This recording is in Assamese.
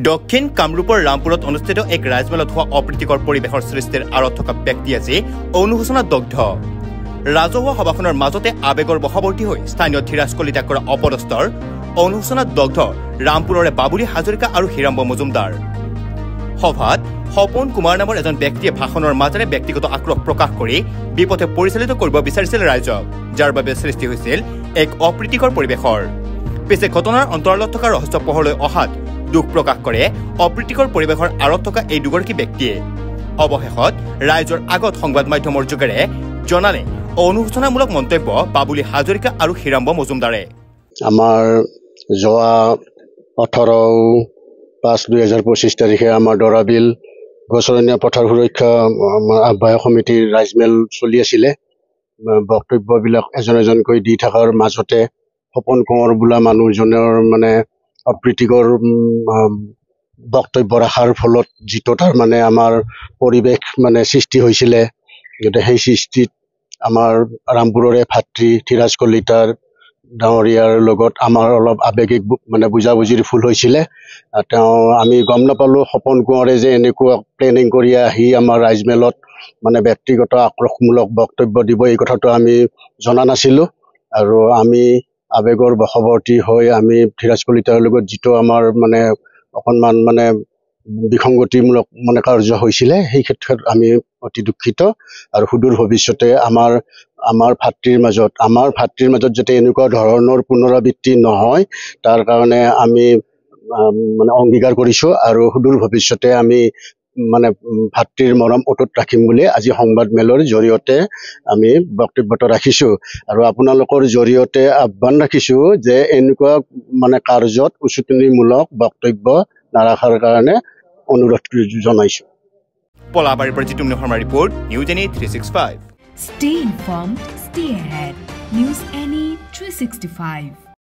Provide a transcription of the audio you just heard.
দক্ষিণ কামৰূপৰ ৰামপুৰত অনুষ্ঠিত এক ৰাজমেলত হোৱা অপ্ৰীতিকৰ পৰিৱেশৰ সৃষ্টিৰ আঁৰত থকা ব্যক্তি আজি অনুশোচনাত দগ্ধ ৰাজহুৱা সভাখনৰ মাজতে আবেগৰ বশৱৰ্তী হৈ স্থানীয় ধীৰাজ কলিতাক কৰা অপদস্থৰ অনুশোচনাত দগ্ধ ৰামপুৰৰে বাবুলি হাজৰিকা আৰু হিৰাম্ব মজুমদাৰ সভাত সপন কুমাৰ নামৰ এজন ব্যক্তিয়ে ভাষণৰ মাজেৰে ব্যক্তিগত আক্ৰোশ প্ৰকাশ কৰি বিপথে পৰিচালিত কৰিব বিচাৰিছিল ৰাইজক যাৰ বাবে সৃষ্টি হৈছিল এক অপ্ৰীতিকৰ পৰিৱেশৰ পিছে ঘটনাৰ অন্তৰালত থকা ৰহস্য পোহৰলৈ অহাত দুখ প্ৰকাশ কৰে অপ্ৰীতিকৰ পৰিৱেশৰ আঁৰত থকা এই দুগৰাকী ব্যক্তিয়ে অৱশেষত ৰাইজৰ আগত সংবাদ মাধ্যমৰ যোগেৰে জনালে অনুশোচনামূলক মন্তব্য বাবুলি হাজৰিকা আৰু হিৰাম্ব মজুমদাৰে আমাৰ যোৱা 18/5/2025 তাৰিখে আমাৰ দৰাবিল গছৰণীয়া পথাৰ সুৰক্ষা আহ্বায়ক সমিতিৰ ৰাজমেল চলি আছিলে বক্তব্যবিলাক এজনকৈ দি থকাৰ মাজতে সপন কোঁৱৰ বোলা মানুহজনৰ মানে অপ্ৰীতিকৰ বক্তব্য ৰখাৰ ফলত যিটো তাৰ মানে আমাৰ পৰিৱেশ মানে সৃষ্টি হৈছিলে গতিকে সেই সৃষ্টিত আমাৰ ৰামপুৰৰে ভাতৃ ধীৰাজ কলিতাৰ ডাঙৰীয়াৰ লগত আমাৰ অলপ আৱেগিক মানে বুজাবুজিৰ ভুল হৈছিলে তেওঁ আমি গম নাপালোঁ সপন কোঁৱৰে যে এনেকুৱা প্লেনিং কৰি আহি আমাৰ ৰাজমেলত মানে ব্যক্তিগত আক্ৰোশমূলক বক্তব্য দিব এই কথাটো আমি জনা নাছিলোঁ আৰু আমি আৱেগৰ বশৱৰ্তী হৈ আমি ধীৰাজ কলিতাৰ লগত যিটো আমাৰ মানে অকণমান মানে বিসংগতিমূলক মানে কাৰ্য হৈছিলে সেই ক্ষেত্ৰত আমি অতি দুখিত আৰু সুদূৰ ভৱিষ্যতে আমাৰ ভাতৃৰ মাজত যাতে এনেকুৱা ধৰণৰ পুনৰাবৃত্তি নহয় তাৰ কাৰণে আমি মানে অংগীকাৰ কৰিছোঁ আৰু সুদূৰ ভৱিষ্যতে আমি মানে ভাতৃৰ মৰম অটুট ৰাখিম বুলি আজি সংবাদ মেলৰ জৰিয়তে আমি বক্তব্যটো ৰাখিছোঁ আৰু আপোনালোকৰ জৰিয়তে আহ্বান ৰাখিছোঁ যে এনেকুৱা মানে কাৰ্যত উচতনিমূলক বক্তব্য নাৰাখাৰ কাৰণে অনুৰোধ জনাইছোঁ। পলাবাৰীৰ পৰা Jitumoni Sarma report news any 365 Stay informed, stay ahead. News Any 365